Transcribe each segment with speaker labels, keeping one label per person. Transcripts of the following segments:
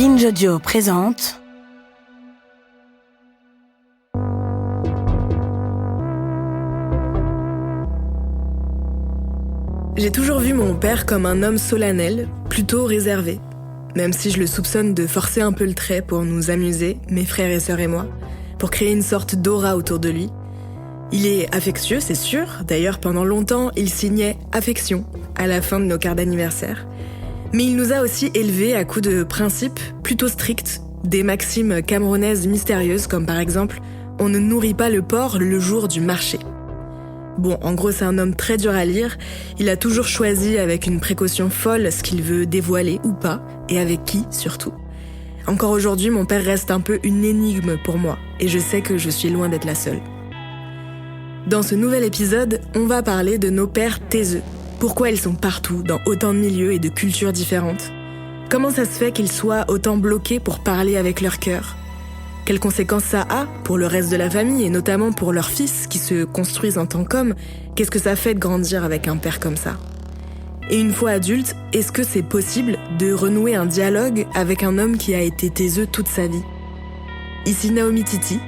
Speaker 1: Binge Audio présente
Speaker 2: J'ai toujours vu mon père comme un homme solennel, plutôt réservé. Même si je le soupçonne de forcer un peu le trait pour nous amuser, mes frères et sœurs et moi, pour créer une sorte d'aura autour de lui. Il est affectueux, c'est sûr. D'ailleurs, pendant longtemps, il signait « affection » à la fin de nos cartes d'anniversaire. Mais il nous a aussi élevés à coups de principes plutôt stricts, des maximes camerounaises mystérieuses comme par exemple « on ne nourrit pas le porc le jour du marché ». Bon, en gros, c'est un homme très dur à lire. Il a toujours choisi avec une précaution folle ce qu'il veut dévoiler ou pas, et avec qui surtout. Encore aujourd'hui, mon père reste un peu une énigme pour moi, et je sais que je suis loin d'être la seule. Dans ce nouvel épisode, on va parler de nos pères taiseux. Pourquoi ils sont partout, dans autant de milieux et de cultures différentes? Comment ça se fait qu'ils soient autant bloqués pour parler avec leur cœur? Quelles conséquences ça a pour le reste de la famille et notamment pour leurs fils qui se construisent en tant qu'hommes? Qu'est-ce que ça fait de grandir avec un père comme ça? Et une fois adulte, est-ce que c'est possible de renouer un dialogue avec un homme qui a été taiseux toute sa vie? Ici Naomi Titi,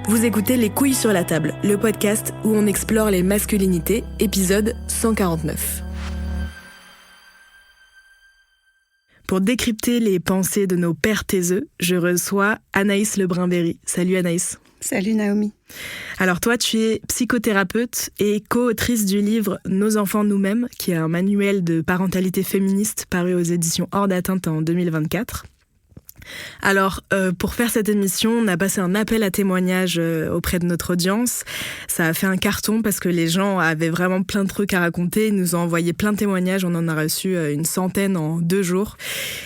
Speaker 2: vous écoutez Les couilles sur la table, le podcast où on explore les masculinités, épisode 149. Pour décrypter les pensées de nos pères taiseux, je reçois Anaïs Lebrun-Berry. Salut Anaïs.
Speaker 3: Salut Naomi.
Speaker 2: Alors toi, tu es psychothérapeute et co-autrice du livre « Nos enfants nous-mêmes », qui est un manuel de parentalité féministe paru aux éditions Hors d'atteinte en 2024. Alors, pour faire cette émission, on a passé un appel à témoignages auprès de notre audience. Ça a fait un carton parce que les gens avaient vraiment plein de trucs à raconter. Ils nous ont envoyé plein de témoignages. On en a reçu une centaine en 2 jours.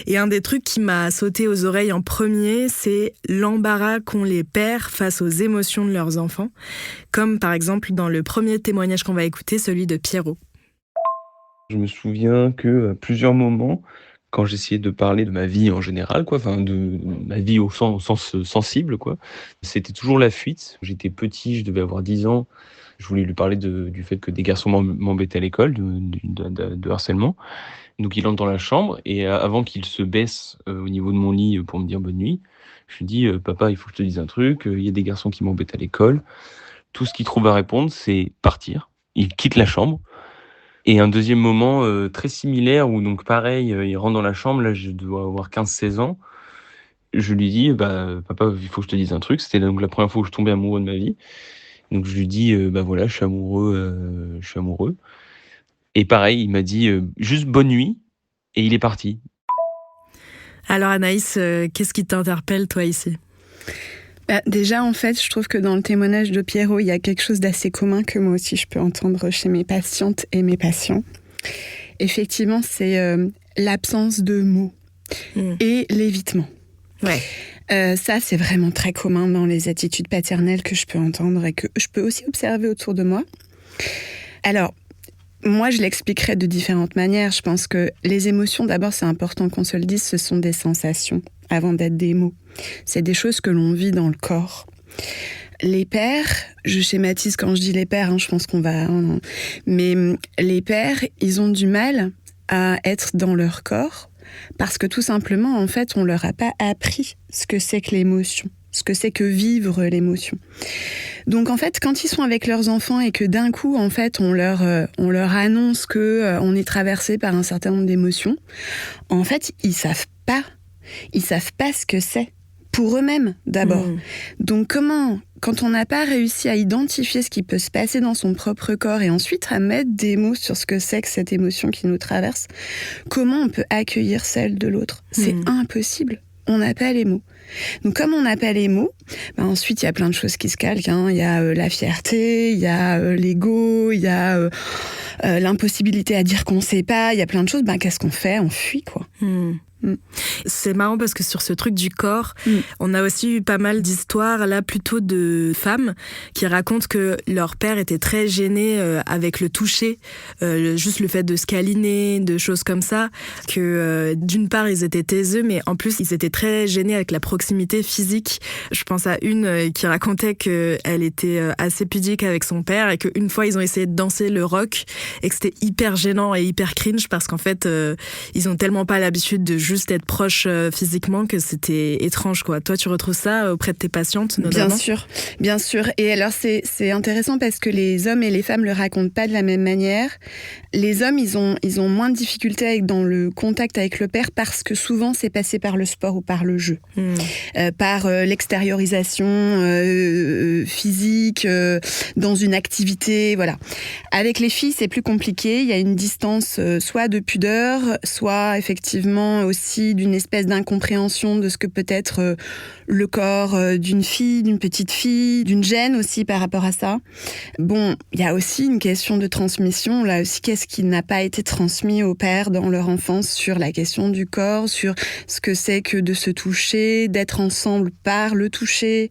Speaker 2: Et un des trucs qui m'a sauté aux oreilles en premier, c'est l'embarras qu'ont les pères face aux émotions de leurs enfants. Comme par exemple dans le premier témoignage qu'on va écouter, celui de Pierrot.
Speaker 4: Je me souviens qu'à plusieurs moments, quand j'essayais de parler de ma vie en général, de ma vie au sens sensible, c'était toujours la fuite. J'étais petit, je devais avoir 10 ans. Je voulais lui parler du fait que des garçons m'embêtaient à l'école, de harcèlement. Donc il entre dans la chambre et avant qu'il se baisse au niveau de mon lit pour me dire bonne nuit, je lui dis papa, il faut que je te dise un truc, il y a des garçons qui m'embêtent à l'école. Tout ce qu'il trouve à répondre, c'est partir. Il quitte la chambre. Et un deuxième moment très similaire où donc pareil, il rentre dans la chambre, là je dois avoir 15-16 ans. Je lui dis papa, il faut que je te dise un truc. C'était donc la première fois où je tombais amoureux de ma vie. Donc je lui dis voilà, je suis amoureux. Et pareil, il m'a dit juste bonne nuit et il est parti.
Speaker 2: Alors Anaïs, qu'est-ce qui t'interpelle toi ici?
Speaker 3: Déjà, en fait, je trouve que dans le témoignage de Pierrot, il y a quelque chose d'assez commun que moi aussi je peux entendre chez mes patientes et mes patients. Effectivement, c'est l'absence de mots et l'évitement.
Speaker 2: Ouais.
Speaker 3: Ça, c'est vraiment très commun dans les attitudes paternelles que je peux entendre et que je peux aussi observer autour de moi. Alors, moi, je l'expliquerai de différentes manières. Je pense que les émotions, d'abord, c'est important qu'on se le dise, ce sont des sensations avant d'être des mots. C'est des choses que l'on vit dans le corps. Les pères, je schématise quand je dis les pères, je pense qu'on va... Mais les pères, ils ont du mal à être dans leur corps parce que tout simplement, en fait, on leur a pas appris ce que c'est que l'émotion, ce que c'est que vivre l'émotion. Donc en fait, quand ils sont avec leurs enfants et que d'un coup, en fait, on leur annonce que on est traversé par un certain nombre d'émotions, en fait, ils savent pas ce que c'est pour eux-mêmes d'abord. Donc quand on n'a pas réussi à identifier ce qui peut se passer dans son propre corps et ensuite à mettre des mots sur ce que c'est que cette émotion qui nous traverse, comment on peut accueillir celle de l'autre? C'est impossible. On n'a pas les mots. Donc comme on n'a pas les mots, ensuite il y a plein de choses qui se calquent. Il y a la fierté, il y a l'ego, il y a l'impossibilité à dire qu'on ne sait pas, il y a plein de choses. Qu'est-ce qu'on fait? On fuit, quoi.
Speaker 2: C'est marrant parce que sur ce truc du corps, on a aussi eu pas mal d'histoires, là plutôt de femmes qui racontent que leur père était très gêné avec le toucher, juste le fait de se câliner, de choses comme ça, que d'une part ils étaient taiseux, mais en plus ils étaient très gênés avec la proximité physique. Je pense à une qui racontait qu'elle était assez pudique avec son père et qu'une fois ils ont essayé de danser le rock et que c'était hyper gênant et hyper cringe parce qu'en fait ils ont tellement pas l'habitude de juste être proche physiquement que c'était étrange, quoi. Toi, tu retrouves ça auprès de tes patientes, notamment ?
Speaker 3: Bien sûr. Et alors, c'est intéressant parce que les hommes et les femmes le racontent pas de la même manière. Les hommes, ils ont moins de difficultés dans le contact avec le père parce que souvent, c'est passé par le sport ou par le jeu. Par l'extériorisation physique, dans une activité, voilà. Avec les filles, c'est plus compliqué. Il y a une distance soit de pudeur, soit effectivement aussi d'une espèce d'incompréhension de ce que peut être le corps d'une fille, d'une petite fille, d'une gêne aussi par rapport à ça. Bon, il y a aussi une question de transmission. Là aussi, qu'est-ce qui n'a pas été transmis aux pères dans leur enfance sur la question du corps, sur ce que c'est que de se toucher, d'être ensemble par le toucher,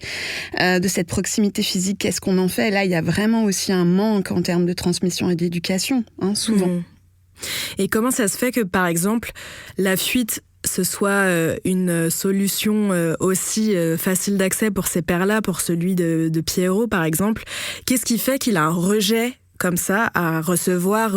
Speaker 3: de cette proximité physique, qu'est-ce qu'on en fait ? Là, il y a vraiment aussi un manque en termes de transmission et d'éducation, souvent.
Speaker 2: Et comment ça se fait que, par exemple, la fuite, ce soit une solution aussi facile d'accès pour ces pères-là, pour celui de Pierrot, par exemple ? Qu'est-ce qui fait qu'il a un rejet comme ça à recevoir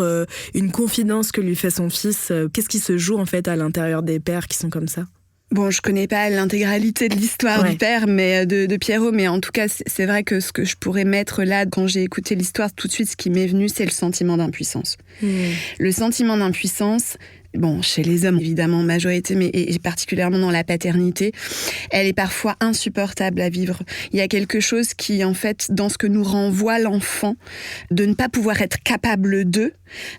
Speaker 2: une confidence que lui fait son fils ? Qu'est-ce qui se joue en fait à l'intérieur des pères qui sont comme ça ?
Speaker 3: Bon, je connais pas l'intégralité de l'histoire du père, mais de Pierrot, mais en tout cas, c'est vrai que ce que je pourrais mettre là, quand j'ai écouté l'histoire, tout de suite, ce qui m'est venu, c'est le sentiment d'impuissance. Le sentiment d'impuissance, bon, chez les hommes, évidemment, majorité, mais et particulièrement dans la paternité, elle est parfois insupportable à vivre. Il y a quelque chose qui, en fait, dans ce que nous renvoie l'enfant, de ne pas pouvoir être capable d'eux.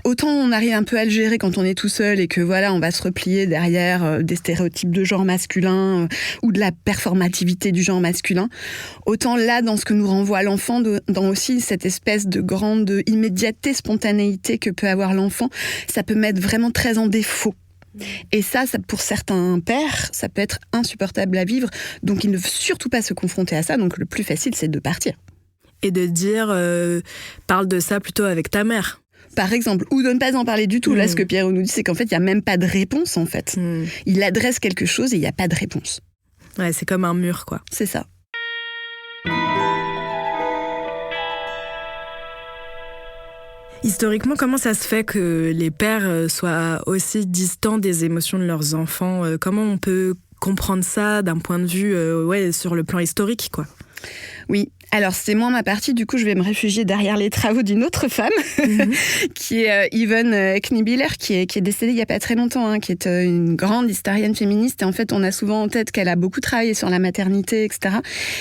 Speaker 3: Autant on arrive un peu à le gérer quand on est tout seul et que voilà, on va se replier derrière des stéréotypes de genre masculin ou de la performativité du genre masculin. Autant là, dans ce que nous renvoie l'enfant, dans aussi cette espèce de grande immédiateté, spontanéité que peut avoir l'enfant, ça peut mettre vraiment très en défaut. Et ça, pour certains pères, ça peut être insupportable à vivre. Donc, il ne faut surtout pas se confronter à ça. Donc, le plus facile, c'est de partir.
Speaker 2: Et de dire, parle de ça plutôt avec ta mère.
Speaker 3: Par exemple, ou de ne pas en parler du tout. Là, ce que Pierrot nous dit, c'est qu'en fait, il n'y a même pas de réponse, en fait. Il adresse quelque chose et il n'y a pas de réponse.
Speaker 2: Ouais, c'est comme un mur, quoi.
Speaker 3: C'est ça.
Speaker 2: Historiquement, comment ça se fait que les pères soient aussi distants des émotions de leurs enfants ? Comment on peut comprendre ça d'un point de vue sur le plan historique, quoi ?
Speaker 3: Oui, alors c'est moins ma partie, du coup je vais me réfugier derrière les travaux d'une autre femme, qui est Yvonne Kniebiller, qui est décédée il n'y a pas très longtemps, qui est une grande historienne féministe, et en fait on a souvent en tête qu'elle a beaucoup travaillé sur la maternité, etc.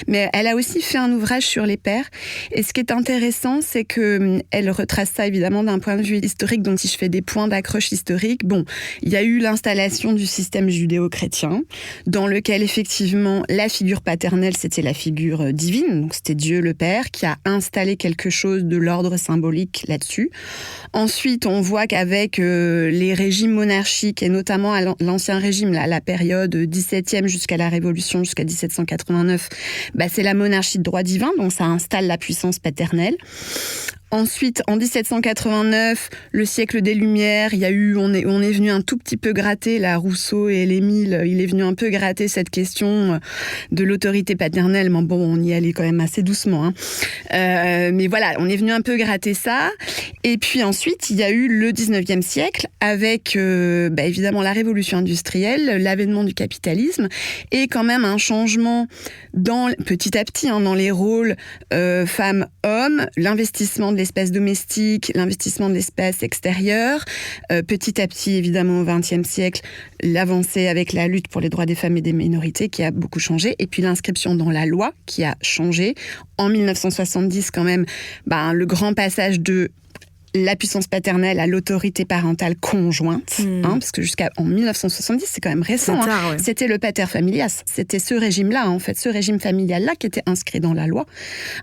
Speaker 3: Mais elle a aussi fait un ouvrage sur les pères, et ce qui est intéressant, c'est qu'elle retrace ça évidemment d'un point de vue historique, donc si je fais des points d'accroche historiques, bon, il y a eu l'installation du système judéo-chrétien, dans lequel effectivement la figure paternelle c'était la figure divine, donc c'était Dieu le Père qui a installé quelque chose de l'ordre symbolique là-dessus. Ensuite, on voit qu'avec les régimes monarchiques et notamment à l'Ancien Régime, la période 17e jusqu'à la Révolution, jusqu'à 1789, c'est la monarchie de droit divin, donc ça installe la puissance paternelle. Ensuite, en 1789, le siècle des Lumières, on est venu un tout petit peu gratter, là, Rousseau et l'Émile, il est venu un peu gratter cette question de l'autorité paternelle, mais bon, on y allait quand même assez doucement. Mais voilà, on est venu un peu gratter ça. Et puis ensuite, il y a eu le 19e siècle, avec évidemment la révolution industrielle, l'avènement du capitalisme, et quand même un changement petit à petit dans les rôles femmes-hommes, l'investissement de l'espace domestique, l'investissement de l'espace extérieur. Petit à petit, évidemment, au XXe siècle, l'avancée avec la lutte pour les droits des femmes et des minorités qui a beaucoup changé. Et puis l'inscription dans la loi qui a changé. En 1970, quand même, le grand passage de la puissance paternelle à l'autorité parentale conjointe, parce que jusqu'en 1970, c'est quand même récent.
Speaker 2: Tard, ouais.
Speaker 3: C'était le pater familias. C'était ce régime-là, en fait, ce régime familial-là qui était inscrit dans la loi.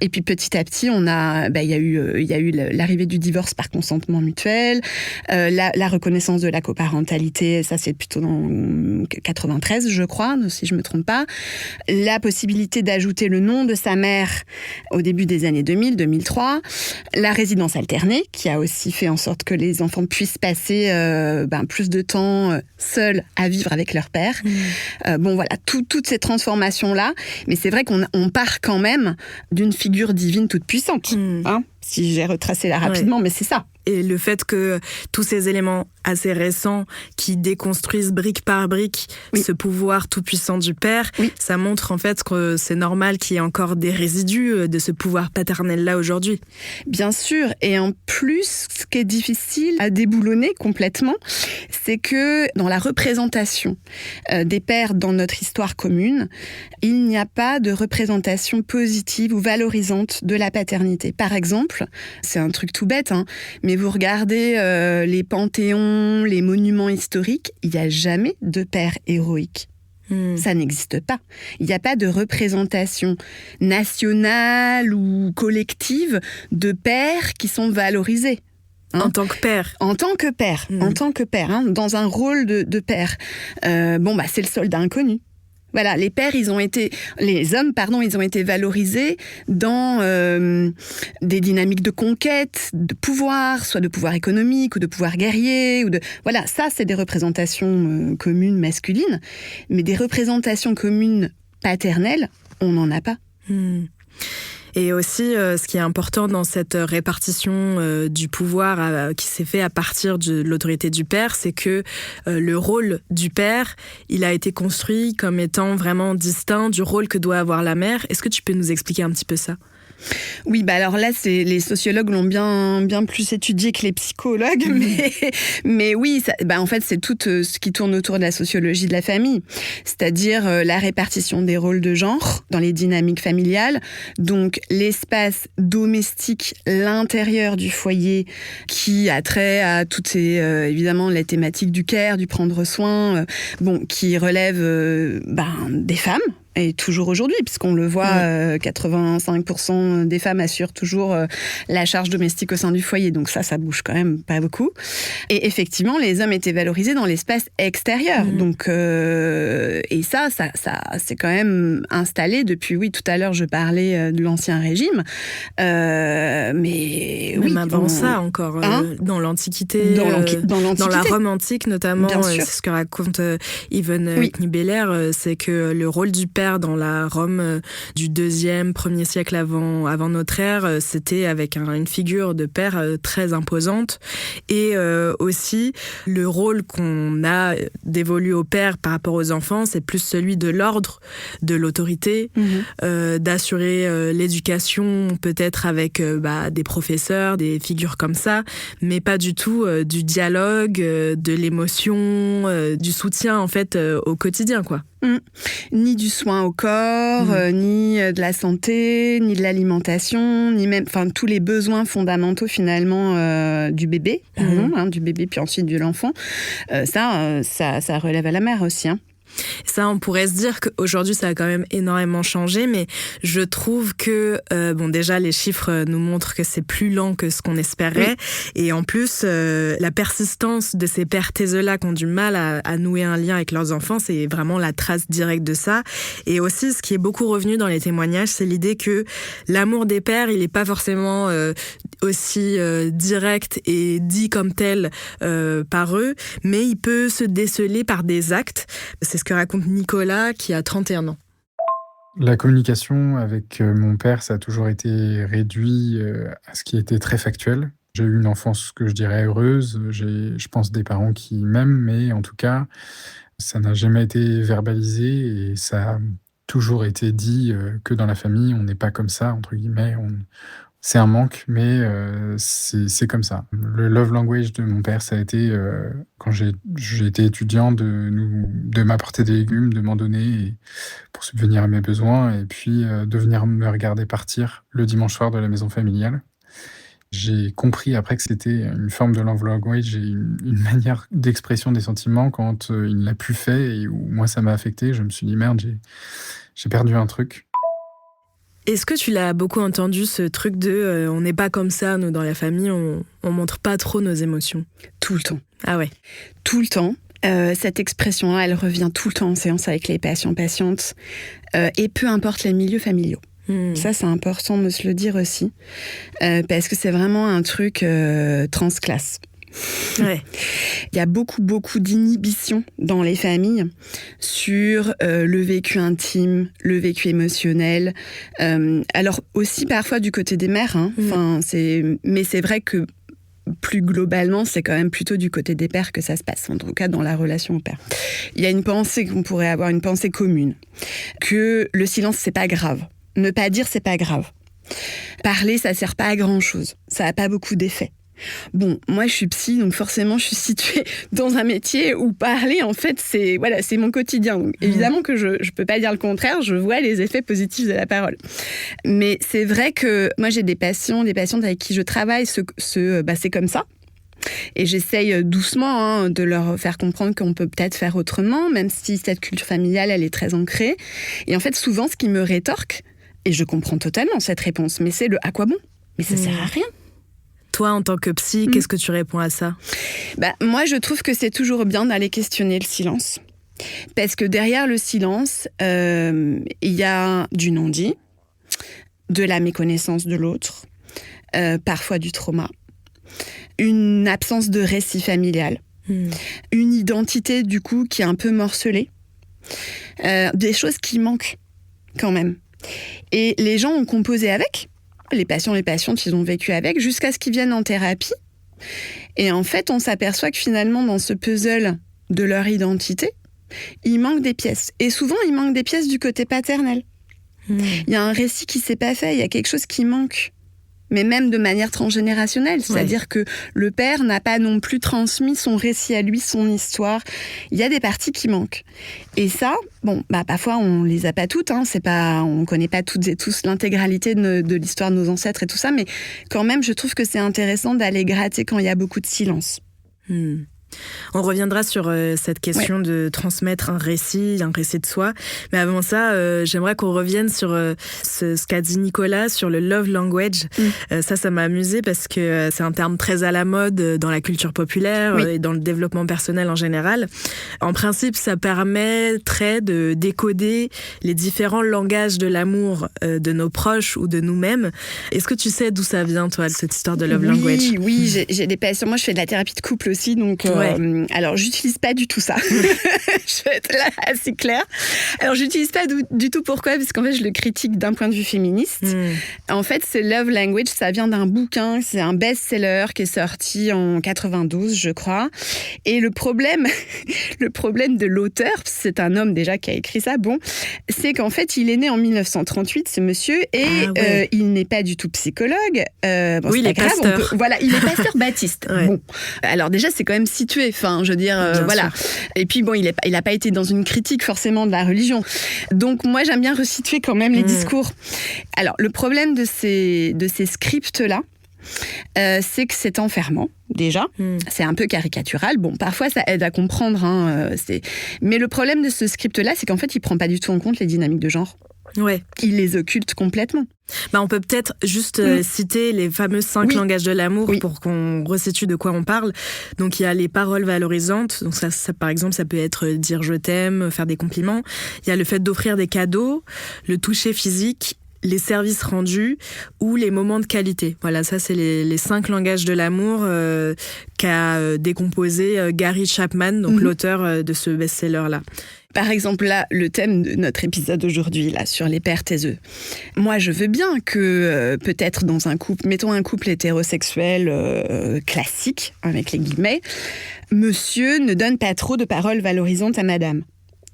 Speaker 3: Et puis petit à petit, il y a eu l'arrivée du divorce par consentement mutuel, la reconnaissance de la coparentalité, ça c'est plutôt dans 93, je crois, si je me trompe pas. La possibilité d'ajouter le nom de sa mère au début des années 2000, 2003. La résidence alternée, qui a aussi fait en sorte que les enfants puissent passer plus de temps seuls à vivre avec leur père. Voilà, toutes ces transformations-là. Mais c'est vrai qu'on part quand même d'une figure divine toute puissante. Si j'ai retracé là rapidement, mais c'est ça.
Speaker 2: Et le fait que tous ces éléments assez récents qui déconstruisent brique par brique ce pouvoir tout-puissant du père, ça montre en fait que c'est normal qu'il y ait encore des résidus de ce pouvoir paternel-là aujourd'hui.
Speaker 3: Bien sûr, et en plus, ce qui est difficile à déboulonner complètement, c'est que dans la représentation des pères dans notre histoire commune, il n'y a pas de représentation positive ou valorisante de la paternité. Par exemple, c'est un truc tout bête, mais vous regardez les panthéons, les monuments historiques, il n'y a jamais de père héroïque. Ça n'existe pas. Il n'y a pas de représentation nationale ou collective de pères qui sont valorisés.
Speaker 2: En tant que père.
Speaker 3: En tant que père, dans un rôle de père. C'est le soldat inconnu. Voilà, les hommes, ils ont été valorisés dans des dynamiques de conquête, de pouvoir, soit de pouvoir économique ou de pouvoir guerrier. Voilà, ça, c'est des représentations communes masculines. Mais des représentations communes paternelles, on n'en a pas.
Speaker 2: Et aussi, ce qui est important dans cette répartition du pouvoir qui s'est fait à partir de l'autorité du père, c'est que le rôle du père, il a été construit comme étant vraiment distinct du rôle que doit avoir la mère. Est-ce que tu peux nous expliquer un petit peu ça ?
Speaker 3: Oui, alors là, les sociologues l'ont bien plus étudié que les psychologues, mais oui, en fait, c'est tout ce qui tourne autour de la sociologie de la famille, c'est-à-dire la répartition des rôles de genre dans les dynamiques familiales, donc l'espace domestique, l'intérieur du foyer, qui a trait à toutes ces, évidemment, les thématiques du care, du prendre soin, qui relève des femmes. Et toujours aujourd'hui, puisqu'on le voit, 85% des femmes assurent toujours la charge domestique au sein du foyer. Donc ça bouge quand même pas beaucoup. Et effectivement, les hommes étaient valorisés dans l'espace extérieur. Donc, et ça c'est quand même installé depuis, tout à l'heure, je parlais de l'Ancien Régime. Mais
Speaker 2: même avant ça encore, dans l'Antiquité, dans la Rome antique notamment, c'est ce que raconte Yvonne Kniebeller, c'est que le rôle du père dans la Rome du 1er siècle avant notre ère, c'était avec une figure de père très imposante. Et aussi, le rôle qu'on a dévolu au père par rapport aux enfants, c'est plus celui de l'ordre, de l'autorité, d'assurer l'éducation, peut-être avec des professeurs, des figures comme ça, mais pas du tout du dialogue, de l'émotion, du soutien en fait au quotidien, quoi.
Speaker 3: Ni du soin au corps, ni de la santé, ni de l'alimentation, ni même, tous les besoins fondamentaux finalement du bébé, du bébé puis ensuite de l'enfant. Ça relève à la mère aussi.
Speaker 2: Ça, on pourrait se dire qu'aujourd'hui, ça a quand même énormément changé, mais je trouve que, déjà, les chiffres nous montrent que c'est plus lent que ce qu'on espérait. Et en plus, la persistance de ces pères taiseux-là qui ont du mal à nouer un lien avec leurs enfants, c'est vraiment la trace directe de ça. Et aussi, ce qui est beaucoup revenu dans les témoignages, c'est l'idée que l'amour des pères, il n'est pas forcément aussi direct et dit comme tel par eux, mais il peut se déceler par des actes. C'est ce que raconte Nicolas, qui a 31 ans.
Speaker 5: La communication avec mon père, ça a toujours été réduit à ce qui était très factuel. J'ai eu une enfance que je dirais heureuse. J'ai, je pense, des parents qui m'aiment, mais en tout cas, ça n'a jamais été verbalisé et ça a toujours été dit que dans la famille, on n'est pas comme ça, entre guillemets. C'est un manque, mais c'est comme ça. Le love language de mon père, ça a été, quand j'ai été étudiant, de m'apporter des légumes, de m'en donner pour subvenir à mes besoins, et puis de venir me regarder partir le dimanche soir de la maison familiale. J'ai compris après que c'était une forme de love language et une manière d'expression des sentiments quand il ne l'a plus fait et où moi ça m'a affecté. Je me suis dit merde, j'ai perdu un truc.
Speaker 2: Est-ce que tu l'as beaucoup entendu, ce truc de on n'est pas comme ça, nous, dans la famille, on montre pas trop nos émotions? Tout le temps. Ah ouais.
Speaker 3: Tout le temps. Cette expression-là, elle revient tout le temps en séance avec les patients-patientes. Et peu importe les milieux familiaux. Ça, c'est important de se le dire aussi. Parce que c'est vraiment un truc transclasse.
Speaker 2: Ouais.
Speaker 3: Il y a beaucoup d'inhibition dans les familles sur le vécu intime, le vécu émotionnel. Alors aussi parfois du côté des mères. Mais c'est vrai que plus globalement, c'est quand même plutôt du côté des pères que ça se passe, en tout cas dans la relation au père. Il y a une pensée qu'on pourrait avoir, une pensée commune, que le silence, c'est pas grave. Ne pas dire, c'est pas grave. Parler, ça sert pas à grand-chose. Ça a pas beaucoup d'effet. Bon, moi je suis psy, donc forcément je suis située dans un métier où parler, en fait, c'est mon quotidien. Donc, évidemment que je peux pas dire le contraire, je vois les effets positifs de la parole. Mais c'est vrai que moi j'ai des patientes avec qui je travaille, c'est comme ça. Et j'essaye doucement de leur faire comprendre qu'on peut peut-être faire autrement, même si cette culture familiale, elle est très ancrée. Et en fait, souvent, ce qui me rétorque, et je comprends totalement cette réponse, mais c'est le « à quoi bon ?» Mais ça sert à rien.
Speaker 2: Toi, en tant que psy, qu'est-ce que tu réponds à ça ?
Speaker 3: Moi, je trouve que c'est toujours bien d'aller questionner le silence. Parce que derrière le silence, il y a du non-dit, de la méconnaissance de l'autre, parfois du trauma, une absence de récit familial, une identité, du coup, qui est un peu morcelée, des choses qui manquent, quand même. Et les gens ont composé avec. Les patients, les patientes, ils ont vécu avec jusqu'à ce qu'ils viennent en thérapie. Et en fait, on s'aperçoit que finalement, dans ce puzzle de leur identité, il manque des pièces. Et souvent, il manque des pièces du côté paternel. Il y a un récit qui s'est pas fait, il y a quelque chose qui manque. Mais même de manière transgénérationnelle, c'est-à-dire que le père n'a pas non plus transmis son récit à lui, son histoire. Il y a des parties qui manquent. Et ça, parfois on les a pas toutes, on connaît pas toutes et tous l'intégralité de l'histoire de nos ancêtres et tout ça, mais quand même, je trouve que c'est intéressant d'aller gratter quand il y a beaucoup de silence.
Speaker 2: On reviendra sur cette question de transmettre un récit de soi. Mais avant ça, j'aimerais qu'on revienne sur ce qu'a dit Nicolas sur le love language. Ça m'a amusé parce que c'est un terme très à la mode dans la culture populaire et dans le développement personnel en général. En principe, ça permettrait de décoder les différents langages de l'amour de nos proches ou de nous-mêmes. Est-ce que tu sais d'où ça vient, toi, cette histoire de love language ?
Speaker 3: Oui, j'ai des patients. Moi, je fais de la thérapie de couple aussi, donc... Alors, j'utilise pas du tout ça. Je vais être là assez claire. Alors, j'utilise pas du tout. Pourquoi ? Parce qu'en fait, je le critique d'un point de vue féministe. En fait, ce love language, ça vient d'un bouquin. C'est un best-seller qui est sorti en 92, je crois. Et le problème de l'auteur, c'est un homme déjà qui a écrit ça, c'est qu'en fait, il est né en 1938, ce monsieur, et il n'est pas du tout psychologue.
Speaker 2: Il est pasteur.
Speaker 3: Il est pasteur baptiste. Bon, alors déjà, c'est quand même situé. Enfin, je veux dire, voilà. Sûr. Et puis bon, il a pas été dans une critique forcément de la religion. Donc moi, j'aime bien resituer quand même les discours. Alors, le problème de ces scripts-là, c'est que c'est enfermant, déjà. C'est un peu caricatural. Bon, parfois, ça aide à comprendre. Mais le problème de ce script-là, c'est qu'en fait, il prend pas du tout en compte les dynamiques de genre. Il les occulte complètement.
Speaker 2: On peut peut-être juste citer les fameux 5 langages de l'amour pour qu'on resitue de quoi on parle. Donc il y a les paroles valorisantes. Donc ça par exemple, ça peut être dire je t'aime, faire des compliments. Il y a le fait d'offrir des cadeaux, le toucher physique, les services rendus ou les moments de qualité. Voilà, ça c'est les 5 langages de l'amour qu'a décomposé Gary Chapman, donc l'auteur de ce best-seller-là.
Speaker 3: Par exemple, là, le thème de notre épisode aujourd'hui, là, sur les pères taiseux. Moi, je veux bien que, peut-être dans un couple, mettons un couple hétérosexuel classique, avec les guillemets, monsieur ne donne pas trop de paroles valorisantes à madame.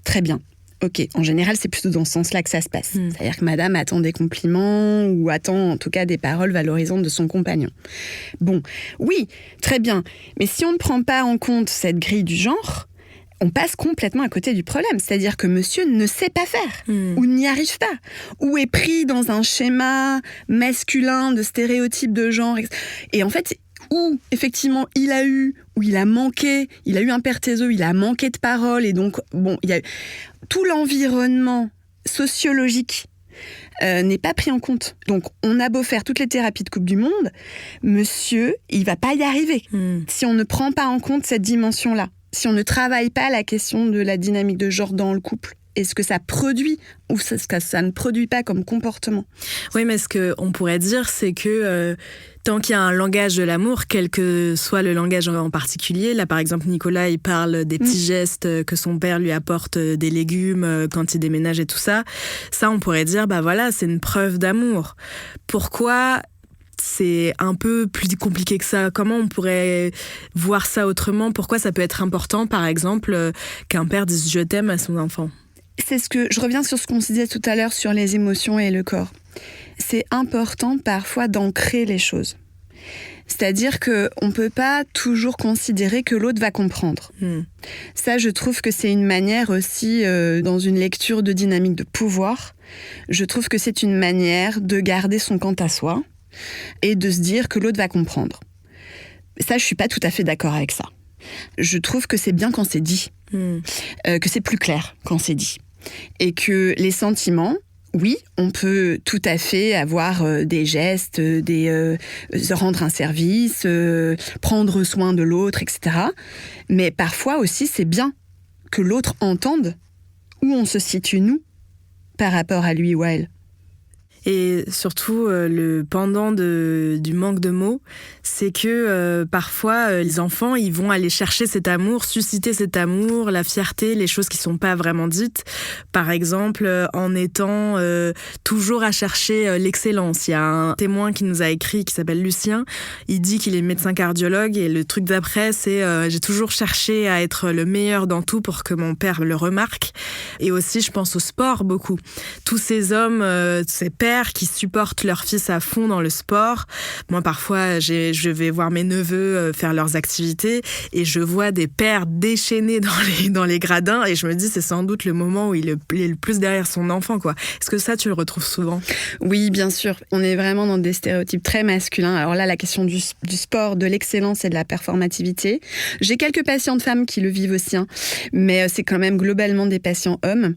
Speaker 3: Très bien. Ok, en général, c'est plutôt dans ce sens-là que ça se passe. C'est-à-dire que madame attend des compliments ou attend en tout cas des paroles valorisantes de son compagnon. Bon, oui, très bien. Mais si on ne prend pas en compte cette grille du genre, on passe complètement à côté du problème. C'est-à-dire que monsieur ne sait pas faire, ou n'y arrive pas, ou est pris dans un schéma masculin de stéréotypes de genre. Et en fait, où effectivement il a eu un père taiseux, il a manqué de paroles, et donc, il y a tout l'environnement sociologique n'est pas pris en compte. Donc, on a beau faire toutes les thérapies de couple du monde, monsieur, il va pas y arriver si on ne prend pas en compte cette dimension-là. Si on ne travaille pas la question de la dynamique de genre dans le couple, est-ce que ça produit ou ce que ça ne produit pas comme comportement ?
Speaker 2: Oui, mais ce qu'on pourrait dire, c'est que tant qu'il y a un langage de l'amour, quel que soit le langage en particulier, là par exemple Nicolas, il parle des petits gestes que son père lui apporte, des légumes quand il déménage et tout ça, on pourrait dire, c'est une preuve d'amour. Pourquoi c'est un peu plus compliqué que ça. Comment on pourrait voir ça autrement ? Pourquoi ça peut être important, par exemple, qu'un père dise « je t'aime » à son enfant ?
Speaker 3: Je reviens sur ce qu'on se disait tout à l'heure sur les émotions et le corps. C'est important parfois d'ancrer les choses. C'est-à-dire qu'on ne peut pas toujours considérer que l'autre va comprendre. Ça, je trouve que c'est une manière aussi, dans une lecture de dynamique de pouvoir, je trouve que c'est une manière de garder son quant à soi et de se dire que l'autre va comprendre. Ça, je ne suis pas tout à fait d'accord avec ça. Je trouve que c'est bien quand c'est dit, que c'est plus clair quand c'est dit. Et que les sentiments, oui, on peut tout à fait avoir des gestes, se rendre un service, prendre soin de l'autre, etc. Mais parfois aussi, c'est bien que l'autre entende où on se situe, nous, par rapport à lui ou à elle.
Speaker 2: Et surtout, le pendant du manque de mots, c'est que parfois, les enfants, ils vont aller chercher cet amour, susciter cet amour, la fierté, les choses qui sont pas vraiment dites. Par exemple, en étant toujours à chercher l'excellence. Il y a un témoin qui nous a écrit, qui s'appelle Lucien. Il dit qu'il est médecin cardiologue et le truc d'après, c'est j'ai toujours cherché à être le meilleur dans tout pour que mon père le remarque. Et aussi, je pense au sport beaucoup. Tous ces hommes, ces pères qui supportent leur fils à fond dans le sport. Moi, parfois, je vais voir mes neveux faire leurs activités et je vois des pères déchaînés dans les gradins et je me dis, c'est sans doute le moment où il est le plus derrière son enfant, quoi. Est-ce que ça, tu le retrouves souvent ?
Speaker 3: Oui, bien sûr. On est vraiment dans des stéréotypes très masculins. Alors là, la question du sport, de l'excellence et de la performativité. J'ai quelques patientes femmes qui le vivent aussi, mais c'est quand même globalement des patients hommes.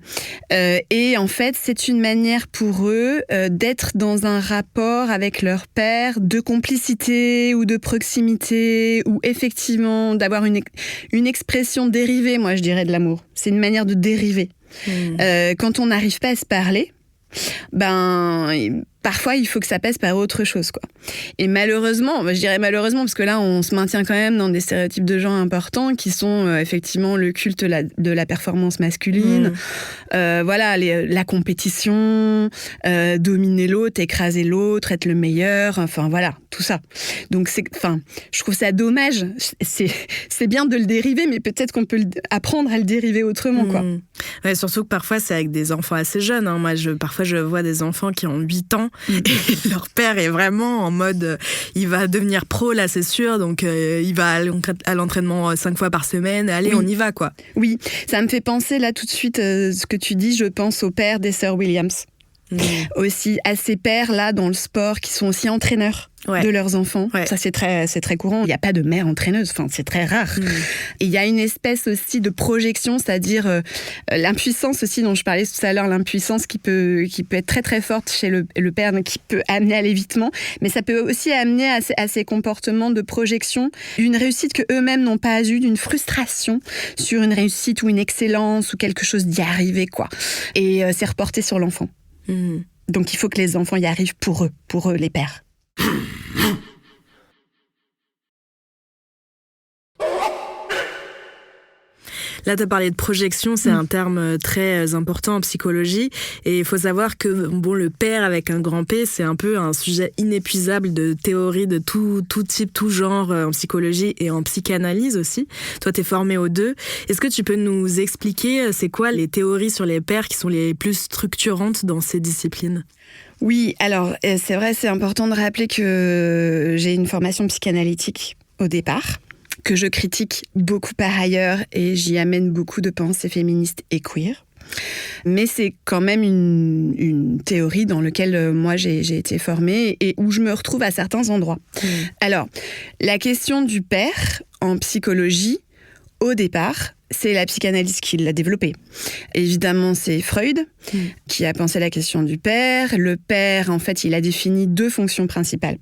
Speaker 3: Et en fait, c'est une manière pour eux d'être dans un rapport avec leur père, de complicité ou de proximité, ou effectivement d'avoir une expression dérivée, moi je dirais, de l'amour. C'est une manière de dériver. Quand on n'arrive pas à se parler, parfois il faut que ça passe par autre chose, quoi. Et malheureusement, je dirais malheureusement, parce que là on se maintient quand même dans des stéréotypes de genre importants qui sont effectivement le culte de la performance masculine, la compétition, dominer l'autre, écraser l'autre, être le meilleur, enfin voilà, tout ça. Donc je trouve ça dommage. C'est bien de le dériver, mais peut-être qu'on peut apprendre à le dériver autrement, quoi.
Speaker 2: Ouais, surtout que parfois c'est avec des enfants assez jeunes. Moi, parfois je vois des enfants qui ont 8 ans et leur père est vraiment en mode il va devenir pro là, c'est sûr, donc il va à l'entraînement 5 fois par semaine, allez, on y va, quoi.
Speaker 3: Oui, ça me fait penser là tout de suite ce que tu dis, je pense au père des sœurs Williams. Aussi à ces pères là dans le sport qui sont aussi entraîneurs de leurs enfants. Ça c'est très courant. Il n'y a pas de mère entraîneuse, c'est très rare. Et il y a une espèce aussi de projection, c'est-à-dire l'impuissance aussi dont je parlais tout à l'heure, l'impuissance qui peut être très très forte chez le père, qui peut amener à l'évitement, mais ça peut aussi amener à ces comportements de projection d'une réussite que eux-mêmes n'ont pas eue, d'une frustration sur une réussite ou une excellence ou quelque chose d'y arriver, quoi. Et c'est reporté sur l'enfant. Donc il faut que les enfants y arrivent pour eux les pères.
Speaker 2: Là, tu as parlé de projection, c'est un terme très important en psychologie. Et il faut savoir que le père avec un grand P, c'est un peu un sujet inépuisable de théories de tout type, tout genre en psychologie et en psychanalyse aussi. Toi, tu es formé aux deux. Est-ce que tu peux nous expliquer c'est quoi les théories sur les pères qui sont les plus structurantes dans ces disciplines ?
Speaker 3: Oui, alors c'est vrai, c'est important de rappeler que j'ai une formation psychanalytique au départ, que je critique beaucoup par ailleurs et j'y amène beaucoup de pensées féministes et queer. Mais c'est quand même une théorie dans laquelle moi j'ai été formée et où je me retrouve à certains endroits. Alors, la question du père en psychologie, au départ, c'est la psychanalyse qui l'a développée. Évidemment, c'est Freud qui a pensé la question du père. Le père, en fait, il a défini 2 fonctions principales.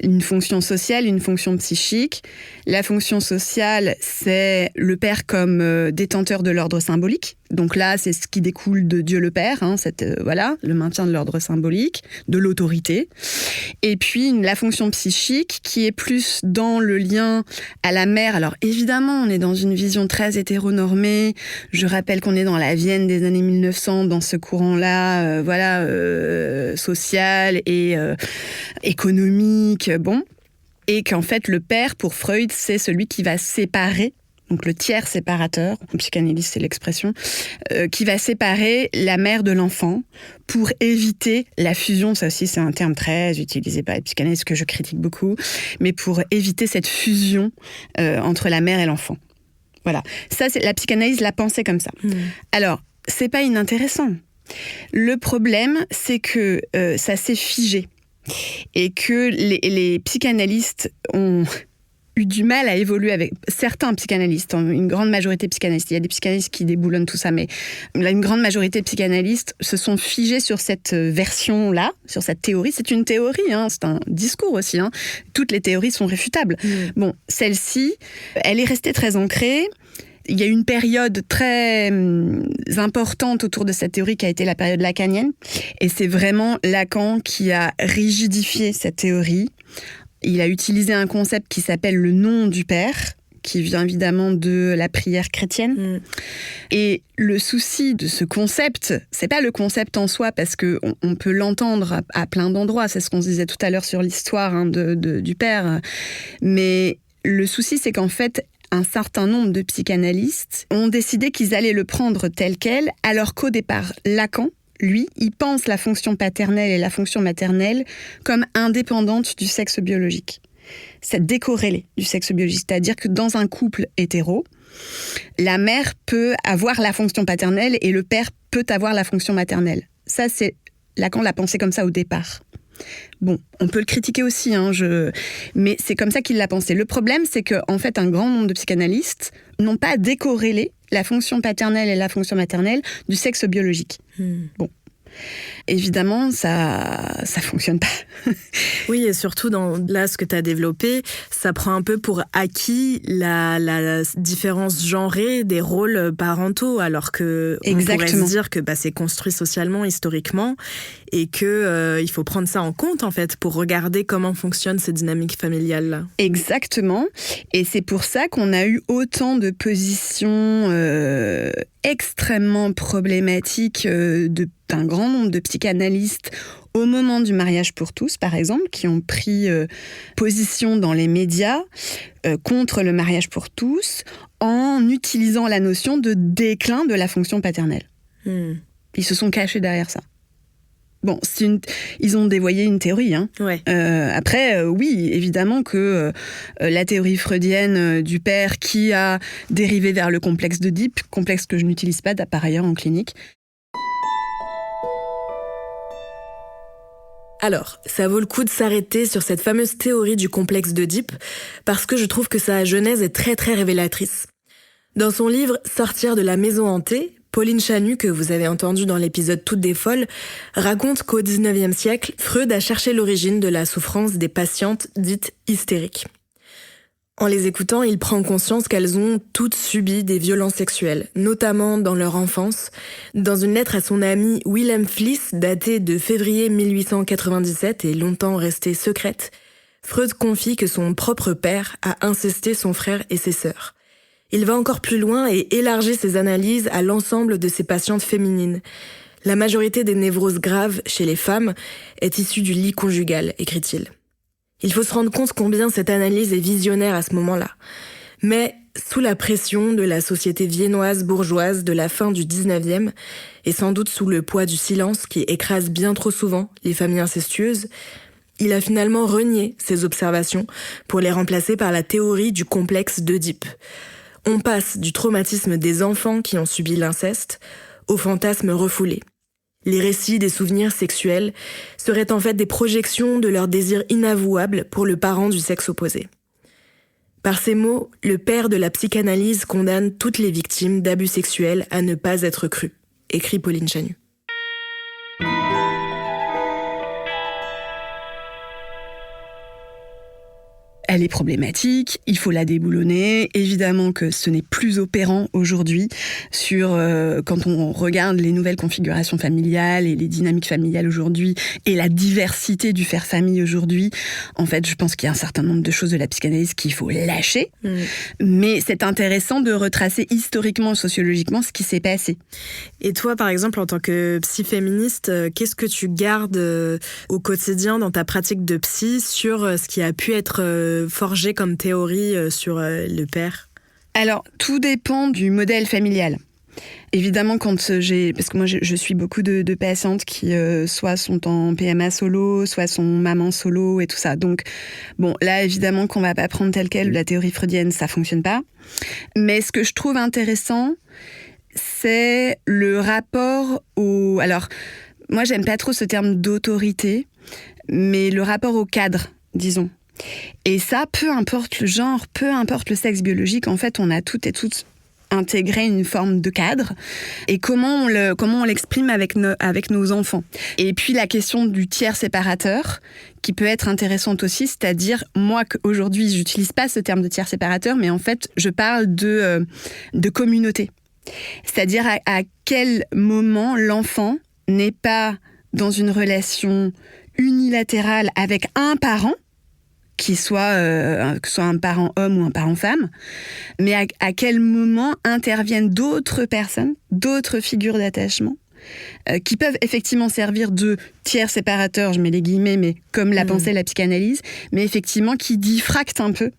Speaker 3: Une fonction sociale, une fonction psychique. La fonction sociale, c'est le père comme détenteur de l'ordre symbolique. Donc là, c'est ce qui découle de Dieu le Père, le maintien de l'ordre symbolique, de l'autorité. Et puis la fonction psychique qui est plus dans le lien à la mère. Alors évidemment, on est dans une vision très hétéroclite hétéronormé. Je rappelle qu'on est dans la Vienne des années 1900, dans ce courant-là, social et économique, et qu'en fait, le père, pour Freud, c'est celui qui va séparer, donc le tiers séparateur, en psychanalyse c'est l'expression, qui va séparer la mère de l'enfant pour éviter la fusion. Ça aussi c'est un terme très utilisé par les psychanalystes que je critique beaucoup, mais pour éviter cette fusion entre la mère et l'enfant. Voilà, ça c'est la psychanalyse l'a pensé comme ça. Alors, c'est pas inintéressant. Le problème, c'est que ça s'est figé et que les psychanalystes ont eu du mal à évoluer avec certains psychanalystes, une grande majorité de psychanalystes. Il y a des psychanalystes qui déboulonnent tout ça, mais une grande majorité de psychanalystes se sont figés sur cette version-là, sur cette théorie. C'est une théorie, c'est un discours aussi. Toutes les théories sont réfutables. Bon, celle-ci, elle est restée très ancrée. Il y a eu une période très importante autour de cette théorie qui a été la période lacanienne. Et c'est vraiment Lacan qui a rigidifié cette théorie. Il a utilisé un concept qui s'appelle le nom du père, qui vient évidemment de la prière chrétienne. Et le souci de ce concept, c'est pas le concept en soi, parce que on peut l'entendre à plein d'endroits. C'est ce qu'on se disait tout à l'heure sur l'histoire du père. Mais le souci, c'est qu'en fait, un certain nombre de psychanalystes ont décidé qu'ils allaient le prendre tel quel, alors qu'au départ, Lacan, lui, il pense la fonction paternelle et la fonction maternelle comme indépendantes du sexe biologique. C'est décorrélé du sexe biologique. C'est-à-dire que dans un couple hétéro, la mère peut avoir la fonction paternelle et le père peut avoir la fonction maternelle. Ça, c'est Lacan l'a pensé comme ça au départ. Bon, on peut le critiquer aussi, mais c'est comme ça qu'il l'a pensé. Le problème, c'est qu'en fait, un grand nombre de psychanalystes n'ont pas décorrélé la fonction paternelle et la fonction maternelle du sexe biologique. Bon. Évidemment, ça fonctionne pas.
Speaker 2: Oui, et surtout dans là ce que tu as développé, ça prend un peu pour acquis la différence genrée des rôles parentaux, alors que on pourrait se dire que c'est construit socialement, historiquement, et que il faut prendre ça en compte en fait pour regarder comment fonctionnent ces dynamiques familiales là.
Speaker 3: Exactement, et c'est pour ça qu'on a eu autant de positions extrêmement problématiques d'un grand nombre de psychanalystes au moment du mariage pour tous, par exemple, qui ont pris position dans les médias contre le mariage pour tous en utilisant la notion de déclin de la fonction paternelle. Ils se sont cachés derrière ça. Bon, ils ont dévoyé une théorie.
Speaker 2: Ouais.
Speaker 3: Après, oui, évidemment que la théorie freudienne du père qui a dérivé vers le complexe d'Oedipe, complexe que je n'utilise pas par ailleurs en clinique.
Speaker 2: Alors, ça vaut le coup de s'arrêter sur cette fameuse théorie du complexe d'Oedipe, parce que je trouve que sa genèse est très très révélatrice. Dans son livre « Sortir de la maison hantée », Pauline Chanu, que vous avez entendu dans l'épisode Toutes des folles, raconte qu'au XIXe siècle, Freud a cherché l'origine de la souffrance des patientes dites hystériques. En les écoutant, il prend conscience qu'elles ont toutes subi des violences sexuelles, notamment dans leur enfance. Dans une lettre à son ami Wilhelm Fliess, datée de février 1897 et longtemps restée secrète, Freud confie que son propre père a incesté son frère et ses sœurs. Il va encore plus loin et élargit ses analyses à l'ensemble de ses patientes féminines. La majorité des névroses graves chez les femmes est issue du lit conjugal, écrit-il. Il faut se rendre compte combien cette analyse est visionnaire à ce moment-là. Mais sous la pression de la société viennoise bourgeoise de la fin du 19e, et sans doute sous le poids du silence qui écrase bien trop souvent les familles incestueuses, il a finalement renié ces observations pour les remplacer par la théorie du complexe d'Oedipe. On passe du traumatisme des enfants qui ont subi l'inceste au fantasme refoulé. Les récits des souvenirs sexuels seraient en fait des projections de leur désir inavouable pour le parent du sexe opposé. Par ces mots, le père de la psychanalyse condamne toutes les victimes d'abus sexuels à ne pas être crues, écrit Pauline Chanu.
Speaker 3: elle est problématique, il faut la déboulonner. Évidemment que ce n'est plus opérant aujourd'hui quand on regarde les nouvelles configurations familiales et les dynamiques familiales aujourd'hui et la diversité du faire famille aujourd'hui. En fait, je pense qu'il y a un certain nombre de choses de la psychanalyse qu'il faut lâcher. Mais c'est intéressant de retracer historiquement, sociologiquement ce qui s'est passé.
Speaker 2: Et toi, par exemple, en tant que psy-féministe, qu'est-ce que tu gardes au quotidien dans ta pratique de psy sur ce qui a pu être forgé comme théorie sur le père ?
Speaker 3: Alors, tout dépend du modèle familial. Évidemment, parce que moi je suis beaucoup de patientes qui soit sont en PMA solo, soit sont maman solo et tout ça. Donc, bon, là évidemment qu'on va pas prendre tel quel la théorie freudienne, ça fonctionne pas. Mais ce que je trouve intéressant, c'est le rapport au... Alors, moi j'aime pas trop ce terme d'autorité, mais le rapport au cadre, disons. Et ça, peu importe le genre, peu importe le sexe biologique, en fait, on a toutes et toutes intégré une forme de cadre. Et comment on l'exprime avec nos enfants. Et puis la question du tiers séparateur, qui peut être intéressante aussi, c'est-à-dire, moi, aujourd'hui, j'utilise pas ce terme de tiers séparateur, mais en fait, je parle de communauté. C'est-à-dire à quel moment l'enfant n'est pas dans une relation unilatérale avec un parent, que ce soit un parent homme ou un parent femme, mais à quel moment interviennent d'autres personnes, d'autres figures d'attachement, qui peuvent effectivement servir de tiers séparateurs, je mets les guillemets, mais comme l'a pensé la psychanalyse, mais effectivement qui diffractent un peu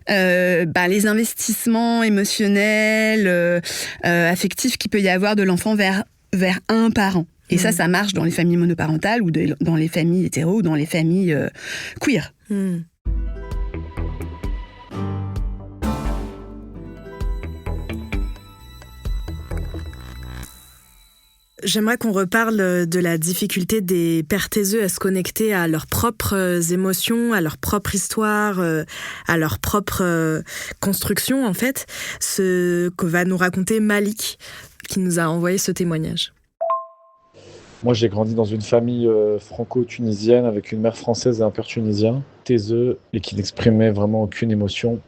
Speaker 3: les investissements émotionnels, affectifs qu'il peut y avoir de l'enfant vers un parent. Et ça marche dans les familles monoparentales ou dans les familles hétéros ou dans les familles queer.
Speaker 2: J'aimerais qu'on reparle de la difficulté des pères taiseux à se connecter à leurs propres émotions, à leur propre histoire, à leur propre construction, en fait. Ce que va nous raconter Malik, qui nous a envoyé ce témoignage.
Speaker 6: Moi, j'ai grandi dans une famille franco-tunisienne avec une mère française et un père tunisien, taiseux et qui n'exprimait vraiment aucune émotion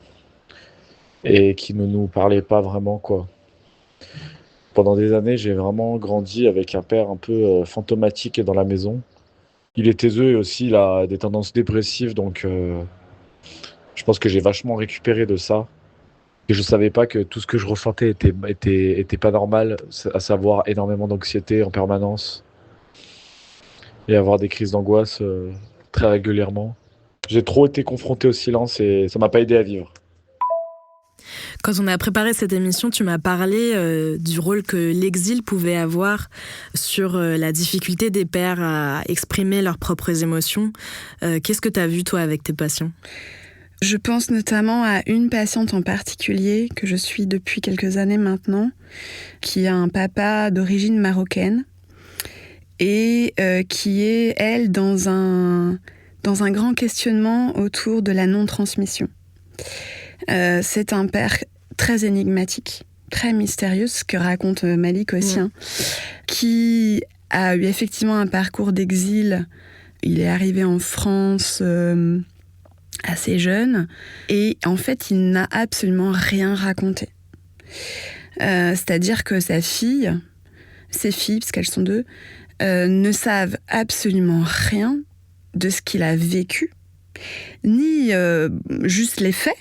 Speaker 6: et qui ne nous parlait pas vraiment, quoi. Pendant des années, j'ai vraiment grandi avec un père un peu fantomatique dans la maison. Il est taiseux et aussi il a des tendances dépressives, donc je pense que j'ai vachement récupéré de ça. Et je savais pas que tout ce que je ressentais était pas normal, à savoir énormément d'anxiété en permanence et avoir des crises d'angoisse très régulièrement. J'ai trop été confronté au silence et ça m'a pas aidé à vivre.
Speaker 2: Quand on a préparé cette émission, tu m'as parlé du rôle que l'exil pouvait avoir sur la difficulté des pères à exprimer leurs propres émotions. Qu'est-ce que tu as vu, toi, avec tes patients ?
Speaker 3: Je pense notamment à une patiente en particulier que je suis depuis quelques années maintenant, qui a un papa d'origine marocaine et qui est, elle, dans un grand questionnement autour de la non-transmission. C'est un père très énigmatique, très mystérieux, ce que raconte Malik aussi, qui a eu effectivement un parcours d'exil. Il est arrivé en France assez jeune et en fait, il n'a absolument rien raconté. C'est-à-dire que ses filles, parce qu'elles sont deux, ne savent absolument rien de ce qu'il a vécu, ni juste les faits,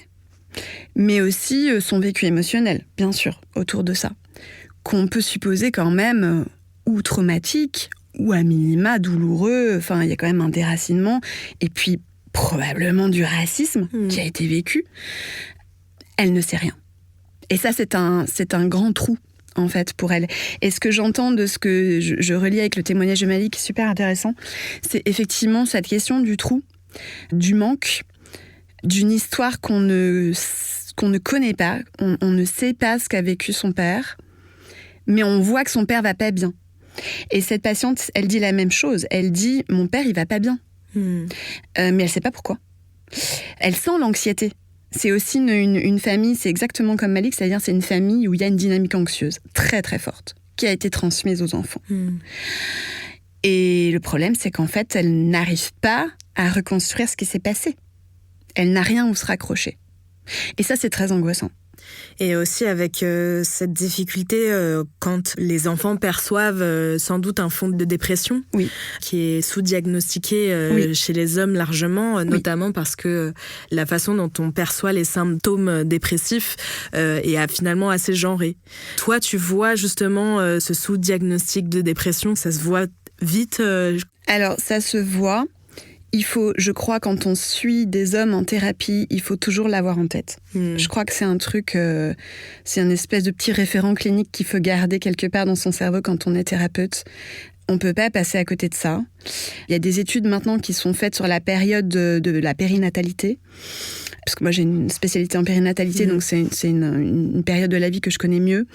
Speaker 3: mais aussi son vécu émotionnel, bien sûr, autour de ça, qu'on peut supposer quand même ou traumatique, ou à minima douloureux, enfin, il y a quand même un déracinement, et puis probablement du racisme qui a été vécu. Elle ne sait rien. Et ça, c'est un grand trou, en fait, pour elle. Et ce que j'entends de ce que je relis avec le témoignage de Malik, qui est super intéressant, c'est effectivement cette question du trou, du manque, d'une histoire qu'on ne connaît pas, on ne sait pas ce qu'a vécu son père, mais on voit que son père va pas bien. Et cette patiente, elle dit la même chose. Elle dit, mon père, il va pas bien. Mais elle sait pas pourquoi. Elle sent l'anxiété. C'est aussi une famille, c'est exactement comme Malik, c'est-à-dire c'est une famille où il y a une dynamique anxieuse très très forte, qui a été transmise aux enfants. Et le problème, c'est qu'en fait, elle n'arrive pas à reconstruire ce qui s'est passé. Elle n'a rien où se raccrocher. Et ça, c'est très angoissant.
Speaker 2: Et aussi avec cette difficulté quand les enfants perçoivent sans doute un fond de dépression qui est sous-diagnostiqué chez les hommes largement, notamment parce que la façon dont on perçoit les symptômes dépressifs est finalement assez genrée. Toi, tu vois justement ce sous-diagnostic de dépression, ça se voit vite
Speaker 3: Alors, ça se voit. Il faut, je crois, quand on suit des hommes en thérapie, il faut toujours l'avoir en tête. Je crois que c'est un truc, c'est un espèce de petit référent clinique qu'il faut garder quelque part dans son cerveau quand on est thérapeute. On peut pas passer à côté de ça. Il y a des études maintenant qui sont faites sur la période de la périnatalité. Parce que moi, j'ai une spécialité en périnatalité, donc c'est une période de la vie que je connais mieux.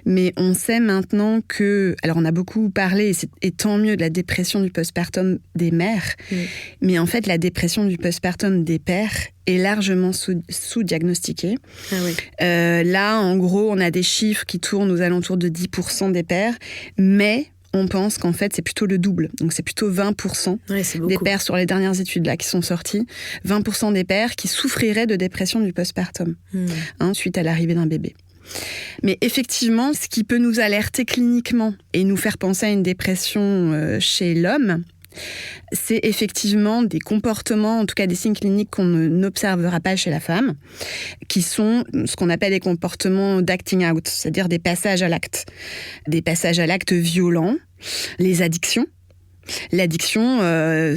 Speaker 3: Mais on sait maintenant que... Alors, on a beaucoup parlé, et tant mieux, de la dépression du postpartum des mères. Mais en fait, la dépression du postpartum des pères est largement sous-diagnostiquée. Là, en gros, on a des chiffres qui tournent aux alentours de 10% des pères, mais... on pense qu'en fait, c'est plutôt le double. Donc, c'est plutôt 20% des pères sur les dernières études là, qui sont sorties. 20% des pères qui souffriraient de dépression du postpartum suite à l'arrivée d'un bébé. Mais effectivement, ce qui peut nous alerter cliniquement et nous faire penser à une dépression chez l'homme, c'est effectivement des comportements, en tout cas des signes cliniques qu'on n'observera pas chez la femme, qui sont ce qu'on appelle des comportements d'acting out, c'est-à-dire des passages à l'acte. Des passages à l'acte violents, les addictions. L'addiction,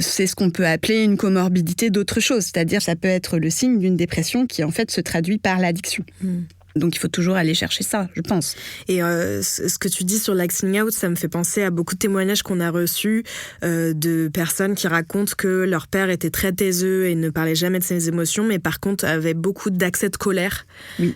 Speaker 3: c'est ce qu'on peut appeler une comorbidité d'autre chose, c'est-à-dire ça peut être le signe d'une dépression qui en fait se traduit par l'addiction. Donc, il faut toujours aller chercher ça, je pense. Et ce que tu dis sur l'acting out, ça me fait penser à beaucoup de témoignages qu'on a reçus de personnes qui racontent que leur père était très taiseux et ne parlait jamais de ses émotions, mais par contre avait beaucoup d'accès de colère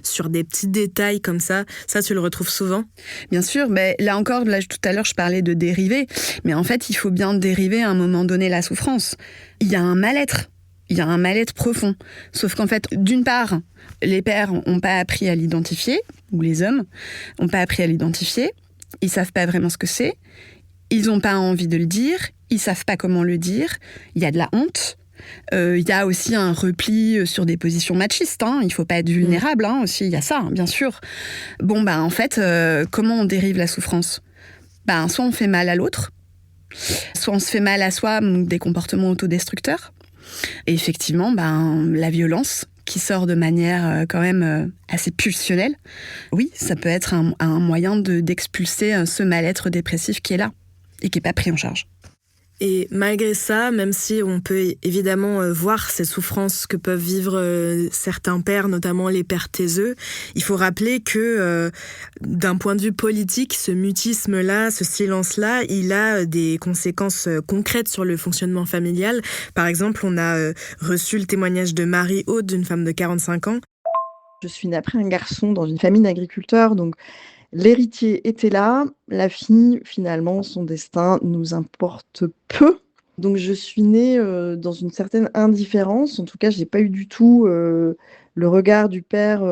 Speaker 3: sur des petits détails comme ça. Ça, tu le retrouves souvent ? Bien sûr, mais là encore, tout à l'heure, je parlais de dériver. Mais en fait, il faut bien dériver à un moment donné la souffrance. Il y a un mal-être. Il y a un mal-être profond. Sauf qu'en fait, d'une part, les pères n'ont pas appris à l'identifier, ou les hommes n'ont pas appris à l'identifier. Ils ne savent pas vraiment ce que c'est. Ils n'ont pas envie de le dire. Ils ne savent pas comment le dire. Il y a de la honte. Il y a aussi un repli sur des positions machistes. Il ne faut pas être vulnérable aussi. Il y a ça, bien sûr. Bon, en fait, comment on dérive la souffrance ? Soit on fait mal à l'autre, soit on se fait mal à soi, donc des comportements autodestructeurs. Et effectivement, la violence qui sort de manière quand même assez pulsionnelle, oui, ça peut être un moyen d'expulser ce mal-être dépressif qui est là et qui n'est pas pris en charge.
Speaker 2: Et malgré ça, même si on peut évidemment voir ces souffrances que peuvent vivre certains pères, notamment les pères taiseux, il faut rappeler que d'un point de vue politique, ce mutisme-là, ce silence-là, il a des conséquences concrètes sur le fonctionnement familial. Par exemple, on a reçu le témoignage de Marie-Aude, d'une femme de 45 ans.
Speaker 7: Je suis née après un garçon dans une famille d'agriculteurs, donc l'héritier était là, la fille, finalement, son destin nous importe peu. Donc je suis née dans une certaine indifférence. En tout cas, je n'ai pas eu du tout le regard du père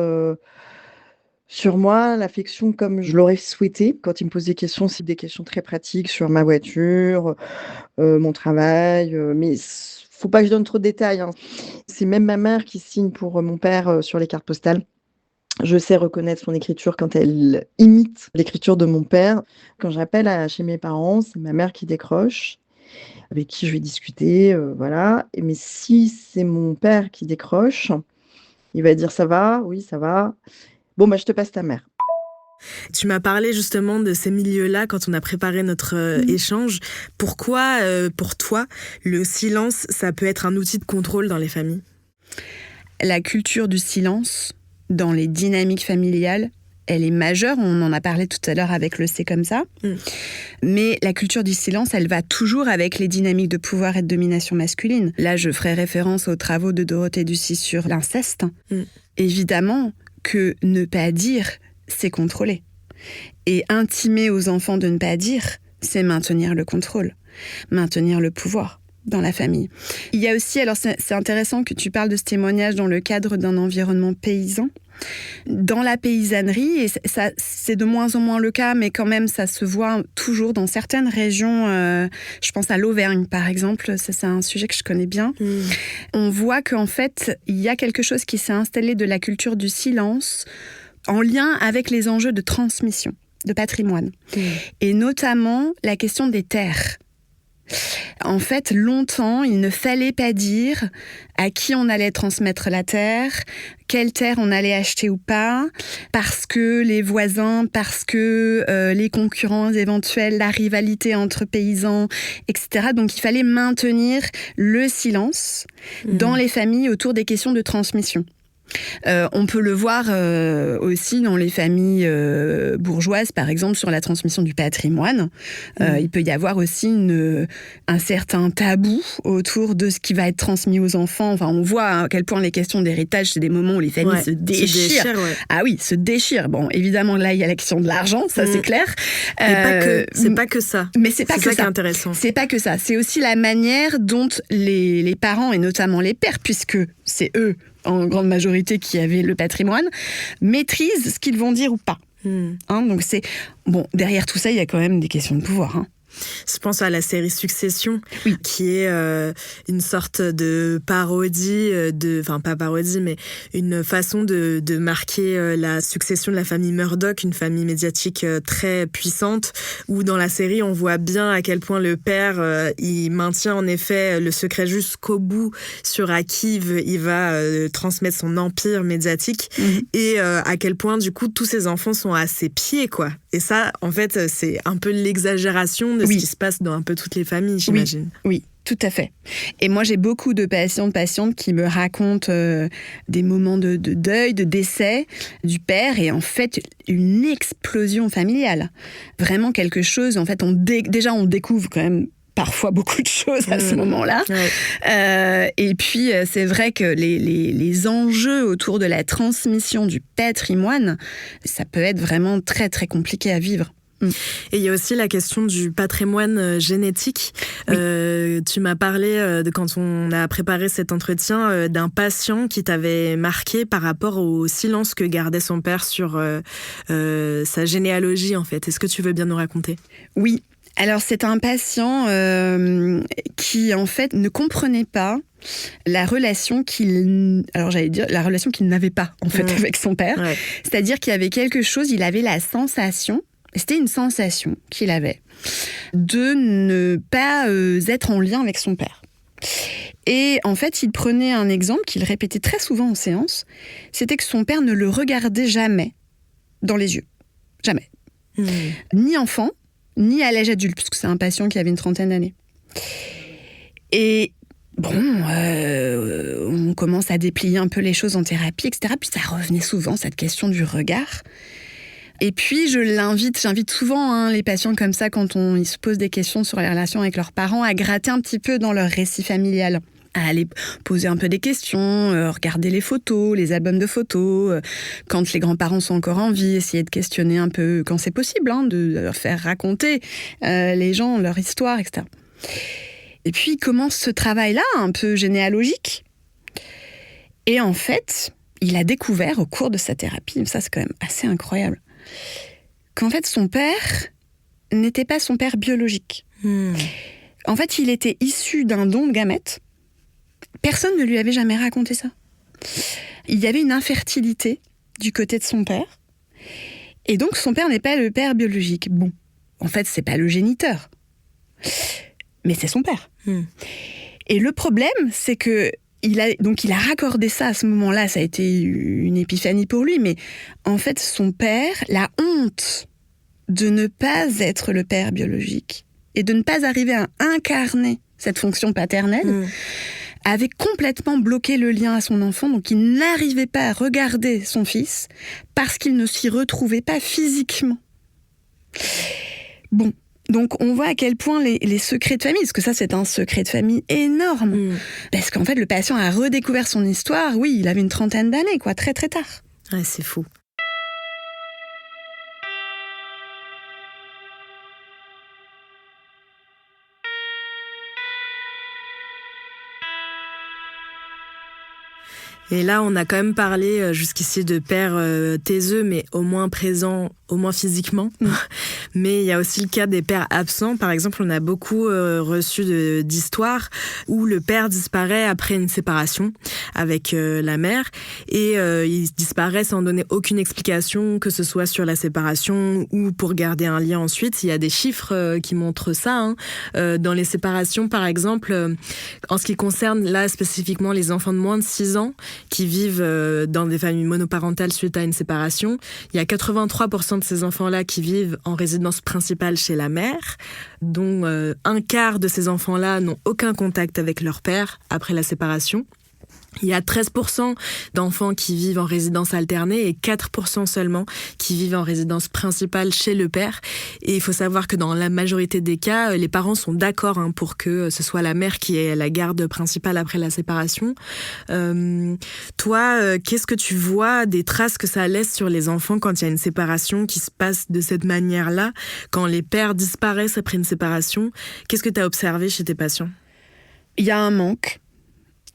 Speaker 7: sur moi, l'affection comme je l'aurais souhaité. Quand il me pose des questions, c'est des questions très pratiques sur ma voiture, mon travail, mais faut pas que je donne trop de détails. C'est même ma mère qui signe pour mon père sur les cartes postales. Je sais reconnaître son écriture quand elle imite l'écriture de mon père. Quand j'appelle chez mes parents, c'est ma mère qui décroche, avec qui je vais discuter, voilà. Mais si c'est mon père qui décroche, il va dire « ça va ? Oui, ça va. Bon, je te passe ta mère. »
Speaker 2: Tu m'as parlé justement de ces milieux-là quand on a préparé notre échange. Pourquoi, pour toi, le silence, ça peut être un outil de contrôle dans les familles ?
Speaker 3: La culture du silence dans les dynamiques familiales, elle est majeure. On en a parlé tout à l'heure avec le C'est comme ça. Mais la culture du silence, elle va toujours avec les dynamiques de pouvoir et de domination masculine. Là, je ferai référence aux travaux de Dorothée Ducy sur l'inceste. Évidemment que ne pas dire, c'est contrôler. Et intimer aux enfants de ne pas dire, c'est maintenir le contrôle, maintenir le pouvoir dans la famille. Il y a aussi, alors c'est intéressant que tu parles de ce témoignage dans le cadre d'un environnement paysan, Dans la paysannerie, et ça, c'est de moins en moins le cas, mais quand même, ça se voit toujours dans certaines régions. Je pense à l'Auvergne, par exemple. Ça, c'est un sujet que je connais bien. On voit qu'en fait, il y a quelque chose qui s'est installé de la culture du silence en lien avec les enjeux de transmission, de patrimoine. Et notamment la question des terres. En fait, longtemps, il ne fallait pas dire à qui on allait transmettre la terre, quelle terre on allait acheter ou pas, parce que les voisins, parce que les concurrents éventuels, la rivalité entre paysans, etc. Donc, il fallait maintenir le silence dans les familles autour des questions de transmission. On peut le voir aussi dans les familles bourgeoises, par exemple, sur la transmission du patrimoine. Il peut y avoir aussi un certain tabou autour de ce qui va être transmis aux enfants. Enfin, on voit à quel point les questions d'héritage, c'est des moments où les familles se déchirent. Ah oui, se déchirent. Bon, évidemment, là, il y a la question de l'argent, ça c'est clair.
Speaker 2: C'est pas que ça.
Speaker 3: Mais c'est pas que ça.
Speaker 2: C'est ça qui est intéressant.
Speaker 3: C'est pas que ça. C'est aussi la manière dont les parents, et notamment les pères, puisque c'est eux, en grande majorité, qui avaient le patrimoine, maîtrisent ce qu'ils vont dire ou pas. Donc c'est... Bon, derrière tout ça, il y a quand même des questions de pouvoir.
Speaker 2: Je pense à la série Succession, qui est une sorte de parodie, enfin pas parodie, mais une façon de marquer la succession de la famille Murdoch, une famille médiatique très puissante, où dans la série on voit bien à quel point le père, il maintient en effet le secret jusqu'au bout sur à qui il va transmettre son empire médiatique, et à quel point du coup tous ses enfants sont à ses pieds, quoi. Et ça, en fait, c'est un peu l'exagération de ce qui se passe dans un peu toutes les familles, j'imagine.
Speaker 3: Oui, tout à fait. Et moi, j'ai beaucoup de patientes qui me racontent des moments de deuil, de décès du père, et en fait, une explosion familiale. Vraiment quelque chose, en fait, déjà, on découvre quand même parfois beaucoup de choses à ce moment-là. Et puis, c'est vrai que les enjeux autour de la transmission du patrimoine, ça peut être vraiment très, très compliqué à vivre.
Speaker 2: Et il y a aussi la question du patrimoine génétique. Tu m'as parlé, quand on a préparé cet entretien, d'un patient qui t'avait marqué par rapport au silence que gardait son père sur sa généalogie, en fait. Est-ce que tu veux bien nous raconter ?
Speaker 3: Oui. Alors, c'est un patient qui, en fait, ne comprenait pas la relation la relation qu'il n'avait pas, en fait, avec son père. C'est-à-dire qu'il y avait quelque chose, il avait la sensation, c'était une sensation qu'il avait, de ne pas être en lien avec son père. Et en fait, il prenait un exemple qu'il répétait très souvent en séance, c'était que son père ne le regardait jamais dans les yeux. Jamais. Ni enfant, ni à l'âge adulte, puisque c'est un patient qui avait une 30aine d'années. Et bon, on commence à déplier un peu les choses en thérapie, etc. Puis ça revenait souvent, cette question du regard. Et puis, j'invite souvent les patients comme ça, quand ils se posent des questions sur les relations avec leurs parents, à gratter un petit peu dans leur récit familial, à aller poser un peu des questions, regarder les photos, les albums de photos, quand les grands-parents sont encore en vie, essayer de questionner un peu, quand c'est possible, de leur faire raconter les gens, leur histoire, etc. Et puis, il commence ce travail-là, un peu généalogique. Et en fait, il a découvert au cours de sa thérapie, ça c'est quand même assez incroyable, qu'en fait, son père n'était pas son père biologique. En fait, il était issu d'un don de gamètes. Personne ne lui avait jamais raconté ça. Il y avait une infertilité du côté de son père. Et donc, son père n'est pas le père biologique. Bon, en fait, c'est pas le géniteur. Mais c'est son père. Et le problème, c'est que il a raccordé ça à ce moment-là. Ça a été une épiphanie pour lui. Mais en fait, son père, la honte de ne pas être le père biologique et de ne pas arriver à incarner cette fonction paternelle, avait complètement bloqué le lien à son enfant, donc il n'arrivait pas à regarder son fils parce qu'il ne s'y retrouvait pas physiquement. Bon, donc on voit à quel point les secrets de famille, parce que ça c'est un secret de famille énorme, parce qu'en fait le patient a redécouvert son histoire, oui, il avait une 30aine d'années, quoi, très très tard.
Speaker 2: Ouais, c'est fou. Et là, on a quand même parlé jusqu'ici de pères taiseux, mais au moins présents, au moins physiquement. Mais il y a aussi le cas des pères absents. Par exemple, on a beaucoup reçu d'histoires où le père disparaît après une séparation avec la mère. Et il disparaît sans donner aucune explication, que ce soit sur la séparation ou pour garder un lien ensuite. Il y a des chiffres qui montrent ça. Dans les séparations, par exemple, en ce qui concerne là spécifiquement les enfants de moins de 6 ans, qui vivent dans des familles monoparentales suite à une séparation. Il y a 83% de ces enfants-là qui vivent en résidence principale chez la mère, dont un quart de ces enfants-là n'ont aucun contact avec leur père après la séparation. Il y a 13% d'enfants qui vivent en résidence alternée et 4% seulement qui vivent en résidence principale chez le père. Et il faut savoir que dans la majorité des cas, les parents sont d'accord pour que ce soit la mère qui ait la garde principale après la séparation. Toi, qu'est-ce que tu vois des traces que ça laisse sur les enfants quand il y a une séparation qui se passe de cette manière-là, quand les pères disparaissent après une séparation? Qu'est-ce que tu as observé chez tes patients?
Speaker 3: Il y a un manque.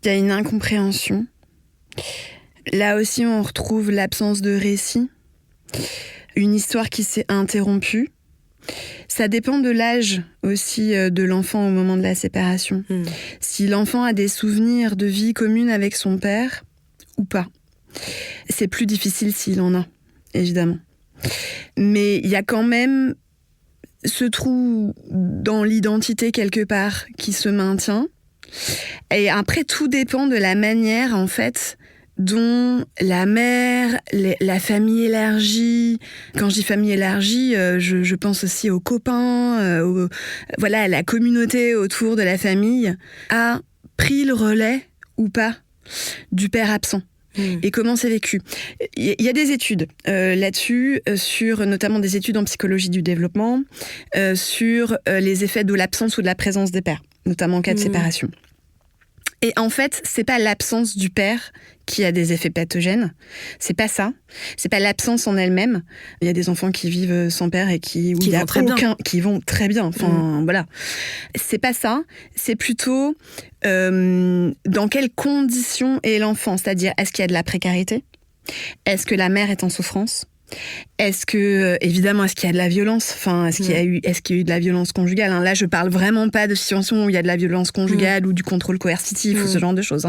Speaker 3: Il y a une incompréhension. Là aussi, on retrouve l'absence de récit, une histoire qui s'est interrompue. Ça dépend de l'âge aussi de l'enfant au moment de la séparation. Si l'enfant a des souvenirs de vie commune avec son père ou pas. C'est plus difficile s'il en a, évidemment. Mais il y a quand même ce trou dans l'identité quelque part qui se maintient. Et après, tout dépend de la manière, en fait, dont la mère, la famille élargie, quand je dis famille élargie, je pense aussi aux copains, à la communauté autour de la famille, a pris le relais ou pas du père absent. Et comment c'est vécu. Il y a des études là-dessus, sur notamment des études en psychologie du développement, sur les effets de l'absence ou de la présence des pères, notamment en cas de séparation. Et en fait, c'est pas l'absence du père qui a des effets pathogènes. C'est pas ça. C'est pas l'absence en elle-même. Il y a des enfants qui vivent sans père et qui vont très bien. Enfin, voilà. C'est pas ça. C'est plutôt dans quelles conditions est l'enfant. C'est-à-dire, est-ce qu'il y a de la précarité? Est-ce que la mère est en souffrance? Est-ce que, évidemment, est-ce qu'il y a de la violence? Enfin, est-ce qu'il y a eu de la violence conjugale? Là, je parle vraiment pas de situations où il y a de la violence conjugale ou du contrôle coercitif ou ce genre de choses.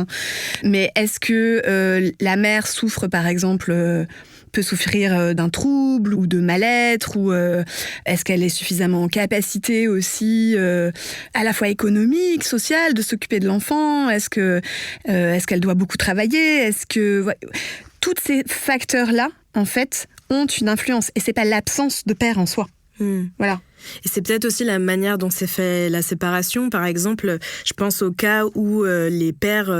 Speaker 3: Mais est-ce que la mère souffre, par exemple, peut souffrir d'un trouble ou de mal-être, ou est-ce qu'elle est suffisamment en capacité aussi, à la fois économique, sociale, de s'occuper de l'enfant? Est-ce qu'elle doit beaucoup travailler? Est-ce que tous ces facteurs-là, en fait, ont une influence. Et c'est pas l'absence de père en soi. Voilà.
Speaker 2: Et c'est peut-être aussi la manière dont s'est fait la séparation. Par exemple, je pense au cas où les pères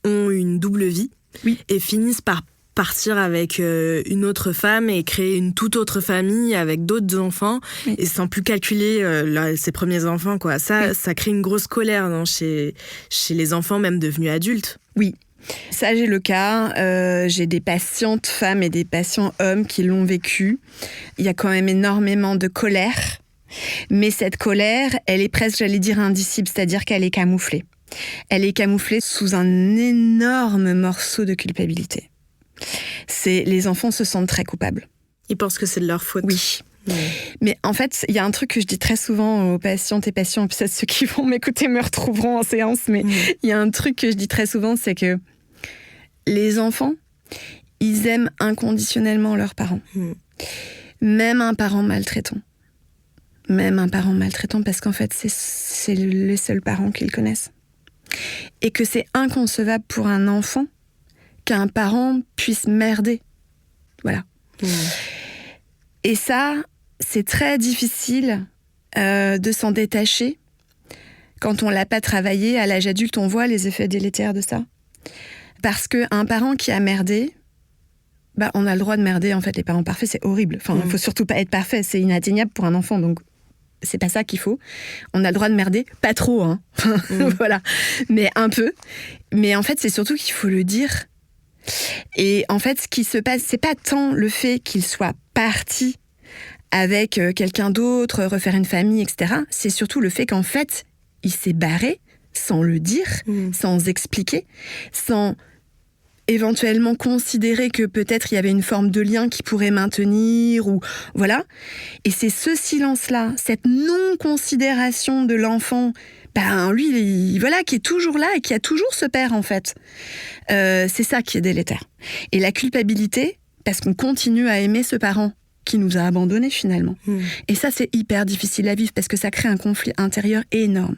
Speaker 2: ont une double vie et finissent par partir avec une autre femme et créer une toute autre famille avec d'autres enfants et sans plus calculer ses premiers enfants, quoi. Ça crée une grosse colère chez les enfants, même devenus adultes.
Speaker 3: Oui. Ça, j'ai le cas. J'ai des patientes femmes et des patients hommes qui l'ont vécu. Il y a quand même énormément de colère. Mais cette colère, elle est presque, j'allais dire, indicible, c'est-à-dire qu'elle est camouflée. Elle est camouflée sous un énorme morceau de culpabilité. Les enfants se sentent très coupables.
Speaker 2: Ils pensent que c'est de leur faute.
Speaker 3: Oui. Mais en fait, il y a un truc que je dis très souvent aux patientes et patients, puis ceux qui vont m'écouter me retrouveront en séance, mais il y a un truc que je dis très souvent, c'est que les enfants, ils aiment inconditionnellement leurs parents. Même un parent maltraitant. Parce qu'en fait, c'est les seuls parents qu'ils connaissent. Et que c'est inconcevable pour un enfant qu'un parent puisse merder. Voilà. Et ça, c'est très difficile de s'en détacher. Quand on l'a pas travaillé, à l'âge adulte, on voit les effets délétères de ça. Parce qu'un parent qui a merdé, on a le droit de merder, en fait. Les parents parfaits, c'est horrible. Enfin, il faut surtout pas être parfait, c'est inatteignable pour un enfant, donc c'est pas ça qu'il faut. On a le droit de merder, pas trop, voilà, mais un peu. Mais en fait, c'est surtout qu'il faut le dire. Et en fait, ce qui se passe, c'est pas tant le fait qu'il soit parti avec quelqu'un d'autre, refaire une famille, etc. C'est surtout le fait qu'en fait, il s'est barré sans le dire, sans expliquer, sans éventuellement considérer que peut-être il y avait une forme de lien qui pourrait maintenir, ou voilà. Et c'est ce silence-là, cette non-considération de l'enfant, lui, qui est toujours là et qui a toujours ce père, en fait. C'est ça qui est délétère. Et la culpabilité, parce qu'on continue à aimer ce parent qui nous a abandonnés finalement. Et ça, c'est hyper difficile à vivre parce que ça crée un conflit intérieur énorme.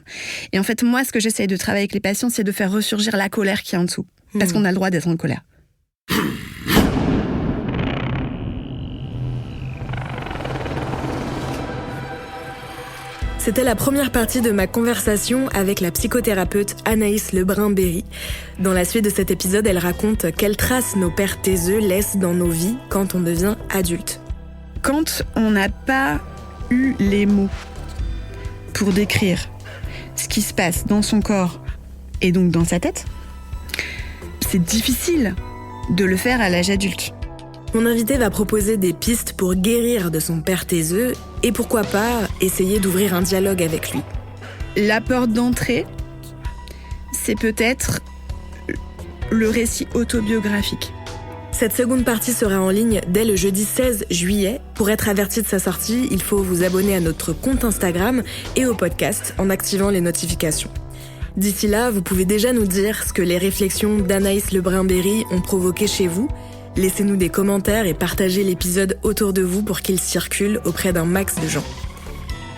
Speaker 3: Et en fait, moi, ce que j'essaye de travailler avec les patients, c'est de faire ressurgir la colère qui est en dessous. Parce qu'on a le droit d'être en colère.
Speaker 2: C'était la première partie de ma conversation avec la psychothérapeute Anaïs Lebrun-Berry. Dans la suite de cet épisode, elle raconte quelles traces nos pères taiseux laissent dans nos vies quand on devient adulte.
Speaker 3: Quand on n'a pas eu les mots pour décrire ce qui se passe dans son corps et donc dans sa tête, c'est difficile de le faire à l'âge adulte.
Speaker 2: Mon invité va proposer des pistes pour guérir de son père taiseux et pourquoi pas essayer d'ouvrir un dialogue avec lui.
Speaker 3: La porte d'entrée, c'est peut-être le récit autobiographique.
Speaker 2: Cette seconde partie sera en ligne dès le jeudi 16 juillet. Pour être averti de sa sortie, il faut vous abonner à notre compte Instagram et au podcast en activant les notifications. D'ici là, vous pouvez déjà nous dire ce que les réflexions d'Anaïs Lebrun-Berry ont provoqué chez vous. Laissez-nous des commentaires et partagez l'épisode autour de vous pour qu'il circule auprès d'un max de gens.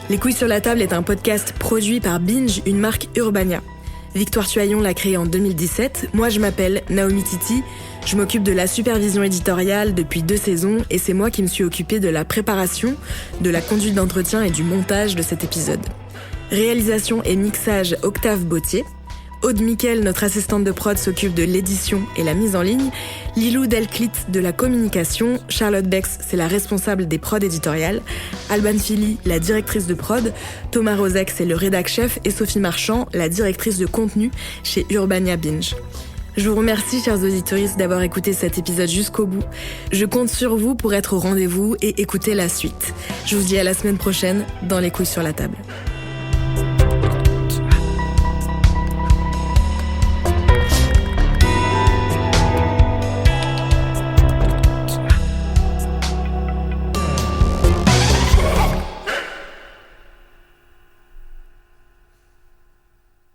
Speaker 2: Les couilles sur la table est un podcast produit par Binge, une marque Urbania. Victoire Tuaillon l'a créé en 2017. Moi, je m'appelle Naomi Titi. Je m'occupe de la supervision éditoriale depuis 2 saisons et c'est moi qui me suis occupée de la préparation, de la conduite d'entretien et du montage de cet épisode. Réalisation et mixage Octave Bautier. Aude Mickel, notre assistante de prod, s'occupe de l'édition et la mise en ligne. Lilou Delclit de la communication. Charlotte Bex, c'est la responsable des prods éditoriales. Alban Philly, la directrice de prod. Thomas Rozek, c'est le rédac chef. Et Sophie Marchand, la directrice de contenu chez Urbania Binge. Je vous remercie, chers auditeurs, d'avoir écouté cet épisode jusqu'au bout. Je compte sur vous pour être au rendez-vous et écouter la suite. Je vous dis à la semaine prochaine dans Les couilles sur la table.